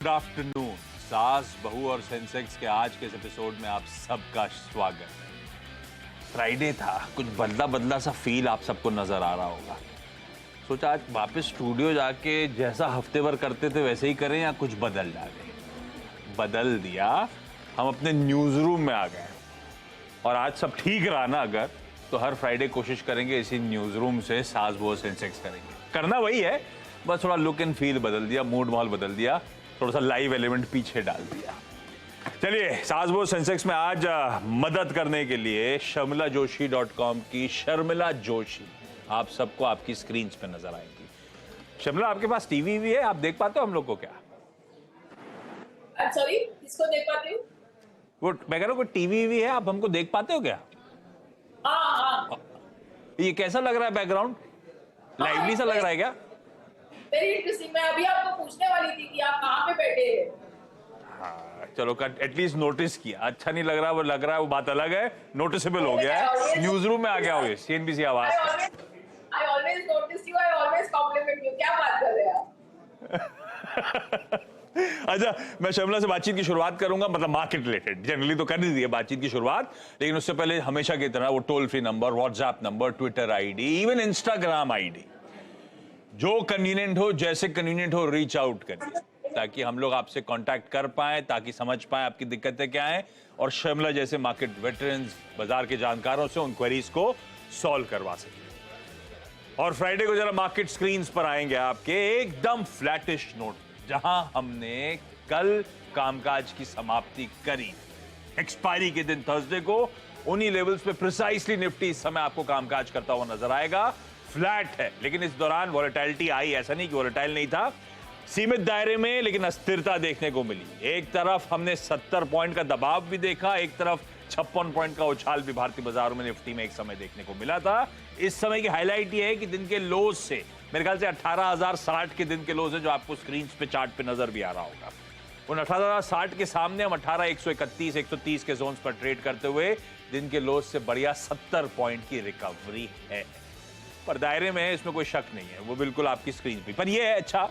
Good afternoon. सास बहू और सेंसेक्स के आज के इस एपिसोड में आप सबका स्वागत है। फ्राइडे था, कुछ बदला बदला सा फील आप सबको नजर आ रहा होगा। सोचा आज वापस स्टूडियो जाके जैसा हफ्ते भर करते थे वैसे ही करें या कुछ बदल डालें। बदल दिया, हम अपने न्यूज रूम में आ गए और आज सब ठीक रहा ना अगर तो हर फ्राइडे कोशिश करेंगे इसी न्यूज रूम से सास बहू सेंसेक्स करेंगे। करना वही है, बस थोड़ा लुक एंड फील बदल दिया, मूड माहौल बदल दिया, थोड़ा सा लाइव एलिमेंट पीछे डाल दिया। चलिए, सास बहू सेंसेक्स में आज मदद करने के लिए sharmilajoshi.com की शर्मिला जोशी आप सबको आपकी स्क्रीन पे नजर आएगी। शर्मिला, आपके पास टीवी भी है, आप देख पाते हो हम लोग को क्या? सॉरी, किसको देख पाती हूँ? वो मैं कह रहा हूँ टीवी भी है, आप हमको देख पाते हो क्या? हाँ। ये कैसा लग रहा है बैकग्राउंड? लाइवली सा लग रहा है क्या? Very interesting. मैं अभी आपको पूछने वाली थी कि आप कहाँ पे बैठे हैं। हाँ, चलो एटलीस्ट नोटिस किया। अच्छा नहीं लग रहा, वो लग रहा है वो बात अलग है, नोटिसेबल हो गया है, न्यूज रूम में आ गया हो ये सीएनबीसी आवाज। I always notice you, I always compliment you। क्या बात कर रहे हैं आप? अच्छा, मैं शर्मिला से बातचीत की शुरुआत करूंगा, मतलब मार्केट रिलेटेड। जनरली तो कर दी है बातचीत की शुरुआत, लेकिन उससे पहले हमेशा की तरह वो toll free number, WhatsApp number, Twitter ID, even Instagram ID, जो कन्वीनियंट हो, जैसे कन्वीनियंट हो, रीच आउट करिए ताकि हम लोग आपसे कांटेक्ट कर पाए, ताकि समझ पाए आपकी दिक्कतें क्या हैं और शर्मिला जैसे मार्केट वेटरन्स, बाजार के जानकारों से उन क्वेरीज को सॉल्व करवा सके। और फ्राइडे को जरा मार्केट स्क्रीन्स पर आएंगे आपके एकदम फ्लैटिश नोट, जहां हमने कल कामकाज की समाप्ति करी। एक्सपायरी के दिन थर्सडे को उन्हीं लेवल्स पे प्रिसाइसली निफ्टी इस समय आपको कामकाज करता हुआ नजर आएगा। फ्लैट है, लेकिन इस दौरान वॉलेटिलिटी आई, ऐसा नहीं कि वॉलेटाइल नहीं था, सीमित दायरे में, लेकिन अस्थिरता देखने को मिली। एक तरफ हमने 70 पॉइंट का दबाव भी देखा, एक तरफ 56 पॉइंट का उछाल भी भारतीय बाजारों में निफ्टी में एक समय देखने को मिला था। इस समय की हाईलाइट ये है कि दिन के लोज से, मेरे ख्याल से 18,060 के दिन के लोज है जो आपको स्क्रीन पे चार्ट पे नजर भी आ रहा होगा। उन 18,060 के सामने हम 18,131, 130 के जोन्स पर ट्रेड करते हुए दिन के लोज से बढ़िया 70 पॉइंट की रिकवरी है। पर दायरे में है, इसमें कोई शक नहीं है, वो बिल्कुल आपकी स्क्रीन पे। पर यह है अच्छा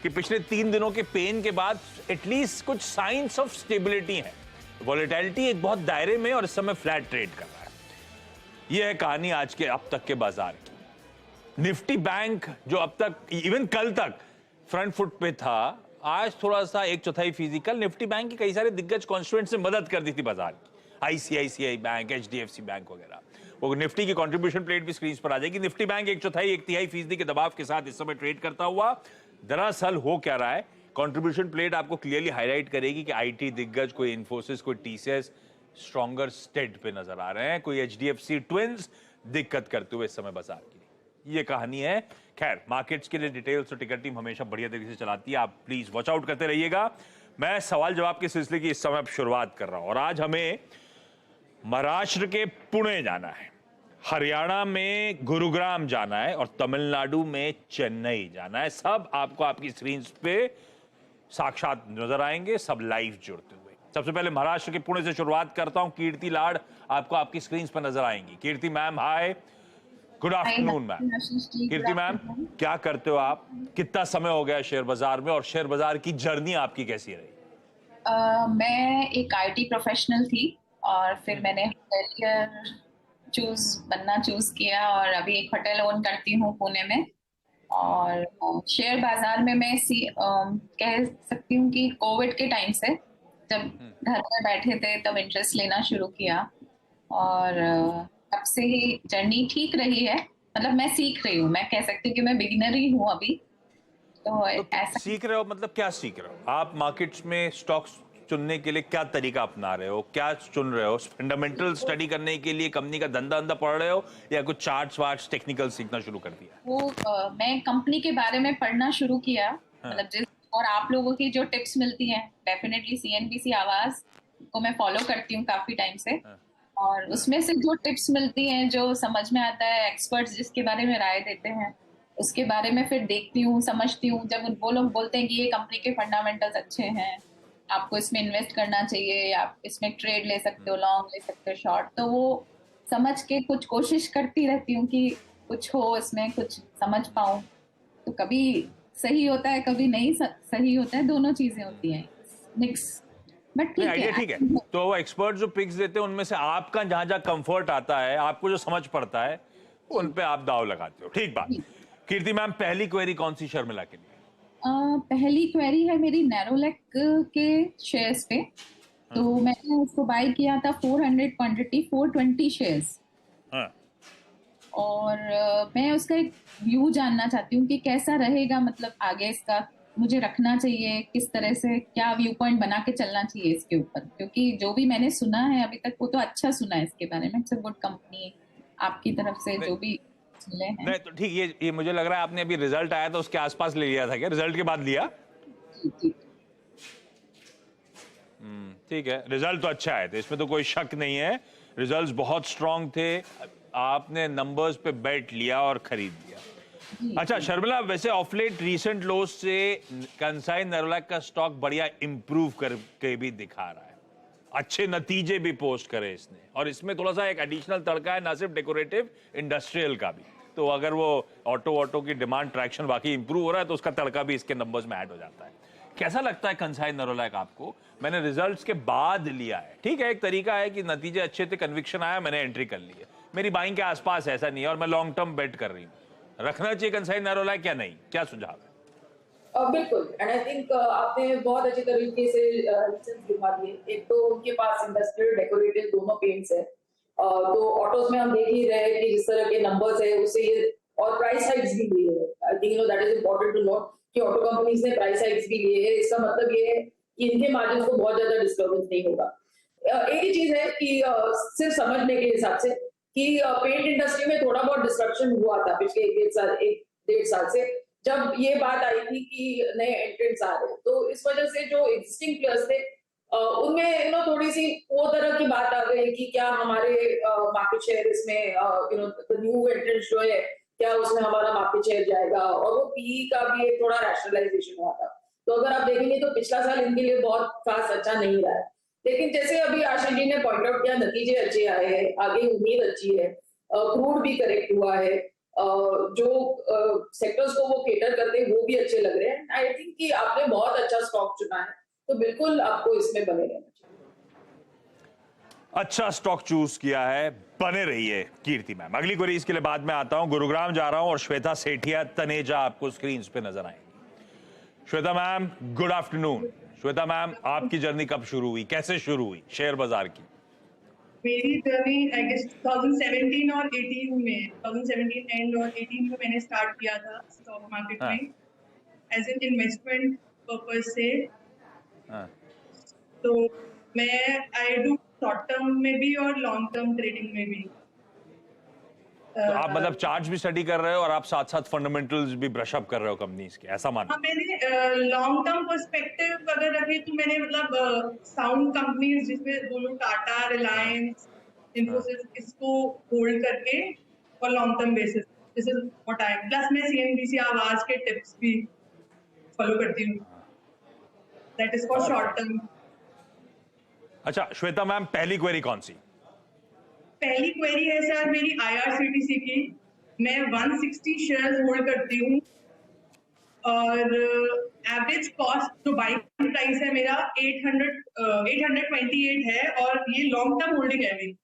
कि पिछले 3 दिनों के पेन के बाद एटलीस्ट कुछ साइंस ऑफ स्टेबिलिटी है। वॉलेटिलिटी एक बहुत दायरे में और इस समय फ्लैट ट्रेड कर रहा है। यह है कहानी आज के अब तक के बाजार की। निफ्टी बैंक जो अब तक, इवन कल तक फ्रंट फुट पे था, आज थोड़ा सा 1/4% कल निफ्टी बैंक की कई सारे दिग्गज कॉन्स्टिट्यूएंट से मदद कर दी थी बाजार की। आईसीआईसीआई बैंक, एचडीएफसी बैंक वगैरह। वो निफ्टी की कंट्रीब्यूशन प्लेट भी स्क्रीन पर आ जाएगी। निफ्टी बैंक 1/4-1/3% के दबाव के साथ इस समय ट्रेड करता हुआ। दरअसल हो क्या रहा है, कंट्रीब्यूशन प्लेट आपको क्लियरली हाईलाइट करेगी कि आईटी दिग्गज, कोई इन्फोसिस, कोई टीसीएस स्ट्रॉन्गर स्टेट पे नजर आ रहे हैं, कोई एचडीएफसी ट्विंस दिक्कत करते हुए इस समय बाजार की। ये कहानी है। खैर, मार्केट्स के लिए डिटेल्स और टिकट टीम हमेशा बढ़िया तरीके से चलाती है, आप प्लीज वॉच आउट करते रहिएगा। मैं सवाल जवाब के सिलसिले की इस समय शुरुआत कर रहा हूं और आज हमें महाराष्ट्र के पुणे जाना है, हरियाणा में गुरुग्राम जाना है और तमिलनाडु में चेन्नई जाना है। सब आपको आपकी स्क्रीन पे साक्षात नजर आएंगे, सब लाइव जुड़ते हुए। सबसे पहले महाराष्ट्र के पुणे से शुरुआत करता हूं। कीर्ति लाड़ आपको आपकी स्क्रीन पर नजर आएंगी। कीर्ति मैम, हाय, गुड आफ्टरनून मैम। कीर्ति मैम, क्या करते हो आप? कितना समय हो गया शेयर बाजार में और शेयर बाजार की जर्नी आपकी कैसी रही? मैं एक आईटी प्रोफेशनल थी और फिर मैंने करियर चूज किया और अभी एक होटल ओन करती हूँ पुणे में। और शेयर बाजार में मैं कह सकती हूँ कि कोविड के टाइम से, जब घर में बैठे थे, तब इंटरेस्ट लेना शुरू किया और तब से ही जर्नी ठीक रही है। मतलब मैं सीख रही हूँ, मैं कह सकती हूँ कि मैं बिगिनर ही हूँ अभी। तो ऐसा सीख रहे हो मतलब क्या सीख रहे हो आप? मार्केट्स में स्टॉक्स चुनने के लिए क्या तरीका अपना रहे हो, क्या चुन रहे हो? फंडामेंटल स्टडी करने के लिए कंपनी का धंधा पढ़ रहे हो या कुछ चार्ट्स वार्ट्स टेक्निकल सीखना शुरू कर दिया? वो मैं कंपनी के बारे में पढ़ना शुरू किया। मतलब और आप लोगों की जो टिप्स मिलती हैं, डेफिनेटली सीएनबीसी आवाज को मैं फॉलो करती हूँ काफी टाइम से। और उसमें से जो टिप्स मिलती हैं, जो समझ में आता है, एक्सपर्ट्स जिसके बारे में राय देते हैं, उसके बारे में फिर देखती हूँ, समझती हूँ। जब वो लोग बोलते हैं कि ये कंपनी के फंडामेंटल्स अच्छे हैं, आपको इसमें इन्वेस्ट करना चाहिए, आप इसमें ट्रेड ले सकते हो, लॉन्ग ले सकते हो, शॉर्ट, तो वो समझ के कुछ कोशिश करती रहती हूँ कि कुछ हो इसमें, कुछ समझ पाऊँ। तो कभी सही होता है, कभी नहीं सही होता है, दोनों चीजें होती हैं, मिक्स। बट ठीक आइडिया है। ठीक है। तो वो एक्सपर्ट जो पिक्स देते हैं उनमें से आपका जहां जहां कंफर्ट आता है, आपको जो समझ पड़ता है, उन पे आप दाव लगाते हो। ठीक बात। जी। कीर्ति मैम, पहली क्वेरी कौन सी शर्मिला के लिए? पहली क्वेरी है मेरी नैरोलैक के शेयर्स पे। तो मैंने उसको बाय किया था 400 क्वांटिटी, 420 शेयर्स। हाँ। और मैं उसका एक व्यू जानना चाहती हूँ कि कैसा रहेगा, मतलब आगे इसका मुझे रखना चाहिए, किस तरह से, क्या व्यू पॉइंट बना के चलना चाहिए इसके ऊपर, क्योंकि जो भी मैंने सुना है अभी तक वो तो अच्छा सुना है इसके बारे में, इट्स अ गुड कंपनी, आपकी तरफ से नहीं, जो भी सुने हैं। नहीं तो ठीक, ये मुझे लग रहा है आपने अभी रिजल्ट आया तो उसके आसपास ले लिया था क्या? रिजल्ट के बाद लिया? जी जी। ठीक है, रिजल्ट तो अच्छा है, तो इसमें तो कोई शक नहीं है। रिजल्ट्स बहुत स्ट्रांग थे, आपने नंबर्स पे बेट लिया और खरीद लिया। अच्छा शर्मिला, वैसे ऑफ लेट रीसेंट लोज से कंसाई नेरोलैक का स्टॉक बढ़िया इंप्रूव करके भी दिखा रहा है, अच्छे नतीजे भी पोस्ट करे इसने, और इसमें थोड़ा सा एक एडिशनल तड़का है, ना सिर्फ डेकोरेटिव, इंडस्ट्रियल का भी। तो अगर वो ऑटो की डिमांड ट्रैक्शन वाकई इंप्रूव हो रहा है तो उसका तड़का भी इसके नंबर्स में ऐड हो जाता है। कैसा लगता है कंसाई नेरोलैक आपको? मैंने रिजल्ट्स के बाद लिया है, ठीक है, एक तरीका है कि नतीजे अच्छे थे, कन्विक्शन आया, मैंने एंट्री कर ली है, मेरी बाइंग के आसपास ऐसा नहीं है और मैं लॉन्ग टर्म बेट कर रही हूँ। रखना चाहिए कंसाई नेरोलैक या नहीं, क्या सुझाव है? बिल्कुल, एंड आई थिंक आपने बहुत अच्छे तरीके से रीजंस गिनवा दिए। एक तो उनके पास इंडस्ट्रियल डेकोरेटिव दोनों पेंट्स है, तो ऑटोज में हम देख ही रहे हैं कि जिस तरह के नंबर्स है उससे ये, और प्राइस हाइक्स भी लिए है। I think that is important to note कि ऑटो कंपनीज ने प्राइस हाइक्स भी लिए है। इसका मतलब ये है कि इनके मार्जिन को बहुत ज्यादा डिस्टर्बेंस नहीं होगा। एक ही चीज है कि सिर्फ समझने के हिसाब से कि पेंट इंडस्ट्री में थोड़ा बहुत डिस्ट्रक्शन हुआ था पिछले एक डेढ़ साल से, जब ये बात आई थी कि नए एंट्रेंट्स आ रहे हैं, तो इस वजह से जो एग्जिस्टिंग प्लेयर्स थे उनमें थोड़ी सी वो तरह की बात आ गई कि क्या हमारे मार्केट शेयर इसमें न्यू एंट्रेंट्स जो है क्या उसमें हमारा मार्केट शेयर जाएगा, और वो पीई का भी एक थोड़ा रैशनलाइजेशन हुआ था। तो अगर आप देखेंगे तो पिछला साल इनके लिए बहुत खास अच्छा नहीं रहा है, लेकिन जैसे अभी आशीष जी ने पॉइंट आउट किया, नतीजे अच्छे आए हैं, आगे उम्मीद अच्छी है, क्रूड भी करेक्ट हुआ है, जो सेक्टर्स को वो केटर करते हैं वो भी अच्छे लग रहे हैं। आई थिंक कि आपने बहुत अच्छा स्टॉक चुना है, तो बिल्कुल आपको इसमें बने रहना चाहिए। अच्छा स्टॉक चूज किया है, बने रहिए कीर्ति मैम। अगली क्वेरी इसके लिए बाद में आता हूं, गुरुग्राम जा रहा हूं और श्वेता सेठिया तनेजा आपको स्क्रीन पे नजर आएंगी। Shweta ma'am, good afternoon. Shweta ma'am, आपकी जर्नी कब शुरू हुई, कैसे शुरू हुई शेयर बाजार की? मेरी जर्नी आई गेस 2017 और 18 में, 2017 एंड और 18 में मैंने स्टार्ट किया था स्टॉक मार्केट हाँ। में एज एन इन्वेस्टमेंट पर्पस से। हाँ। तो मैं आई डू शॉर्ट टर्म में भी और लॉन्ग टर्म ट्रेडिंग में भी। तो आप मतलब चार्ट भी स्टडी कर रहे हो और आप साथ साथ फंडामेंटल्स भी ब्रश अप कर रहे हो कंपनीज के, ऐसा मानो? हाँ, मैंने लॉन्ग टर्म पर्सपेक्टिव अगर रखे तो मैंने मतलब साउंड कंपनीज जिसमें बोलो टाटा, रिलायंस, इन्फोसिस, इसको होल्ड करके और long term basis, this is what I, plus मैं सीएनबीसी आवाज के टिप्स भी फॉलो करती हूँ, that is for short term. अच्छा श्वेता मैम, पहली क्वेरी कौन सी? पहली क्वेरी है सर मेरी आईआरसीटीसी की। मैं 160 शेयर्स होल्ड करती हूँ और एवरेज कॉस्ट जो बाइंग प्राइस है मेरा 828 है और ये लॉन्ग टर्म होल्डिंग है मेरी।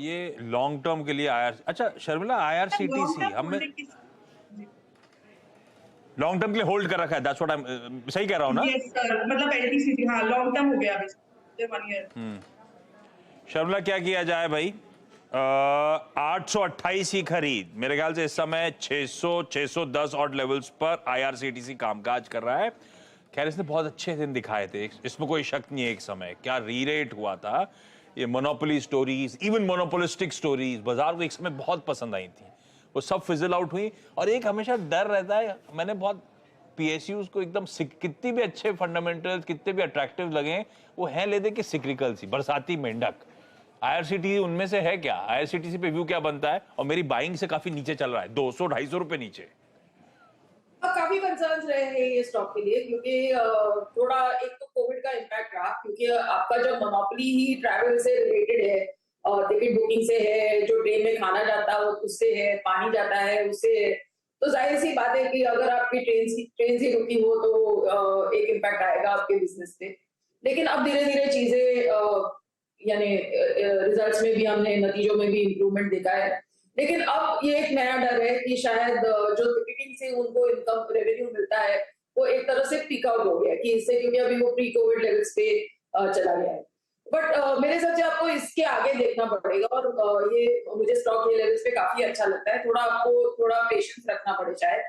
ये लॉन्ग टर्म के लिए अच्छा शर्मिला, आईआरसीटीसी हमने लॉन्ग टर्म के लिए होल्ड कर रखा है, दैट्स व्हाट आई एम, सही कह रहा हूं ना? यस सर, मतलब एलटीसी, हाँ लॉन्ग टर्म हो गया अभी 1 ईयर। शर्मिला क्या किया जाए भाई? 828 ही खरीद, मेरे ख्याल से इस समय 610 ऑड लेवल्स पर आईआरसीटीसी कामकाज कर रहा है। खैर इसने बहुत अच्छे दिन दिखाए थे, इसमें कोई शक नहीं है। एक समय क्या रीरेट हुआ था, ये monopoly stories, even monopolistic stories बाजार को एक समय बहुत पसंद आई थी, वो सब फिजल आउट हुई। और एक हमेशा डर रहता है, मैंने बहुत पीएसयूज को एकदम कितने भी अच्छे फंडामेंटल्स, कितने भी अट्रैक्टिव लगे, वो है ले दे के सिक्रिकल सी बरसाती मेंढक। आईआरसीटीसी उनमें से है क्या? आईआरसीटीसी पे व्यू क्या बनता है? और मेरी बाइंग से काफी नीचे चल रहा है, 200-250 रुपए नीचे। काफी कंसर्न्स रहे हैं ये स्टॉक के लिए, क्योंकि थोड़ा एक तो कोविड का इम्पैक्ट रहा, क्योंकि आपका जब मोनोपोली ही ट्रैवल से रिलेटेड है, टिकट बुकिंग से है, जो ट्रेन में खाना जाता है उससे है, पानी जाता है उससे है, तो जाहिर सी बात है कि अगर आपकी ट्रेन ही रुकी हो तो एक इम्पैक्ट आएगा आपके बिजनेस पे। लेकिन अब धीरे-धीरे चीजें यानी रिजल्ट्स में भी हमने नतीजों में भी इम्प्रूवमेंट देखा है। लेकिन अब ये एक नया डर है कि शायद जो टिकटिंग से उनको इनकम रेवेन्यू मिलता है वो एक तरह से पीक आउट हो गया कि इससे, क्योंकि अभी वो प्री कोविड लेवल्स पे चला गया है। बट मेरे हिसाब से आपको इसके आगे देखना पड़ेगा और ये मुझे स्टॉक ये लेवल्स पे काफी अच्छा लगता है। थोड़ा आपको थोड़ा पेशेंस रखना पड़े शायद,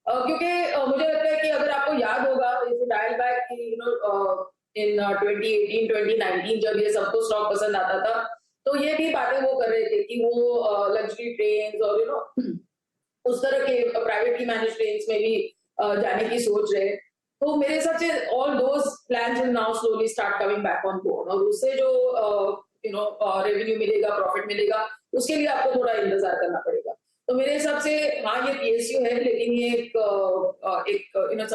क्योंकि मुझे लगता है कि अगर आपको याद होगा डायल बैक की इन 2018 2019 जब ये सबको स्टॉक पसंद आता था, तो ये भी बातें वो कर रहे थे कि वो लग्जरी ट्रेन्स और उस तरह के प्राइवेटली मैनेज ट्रेन्स में भी जाने की सोच रहे। तो मेरे हिसाब से all those plans will now slowly start coming back on board, और उससे जो रेवेन्यू मिलेगा, प्रॉफिट मिलेगा, उसके लिए आपको थोड़ा इंतजार करना पड़ेगा। तो मेरे हिसाब से हाँ, ये पीएसयू है, लेकिन ये एक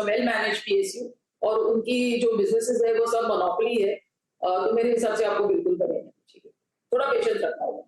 वेल मैनेज पीएसयू और उनकी जो बिजनेसेस है वो सब मोनोपोली है। तो मेरे हिसाब से आपको बिल्कुल करेंगे, ठीक है, थोड़ा पेशेंस रखना होगा।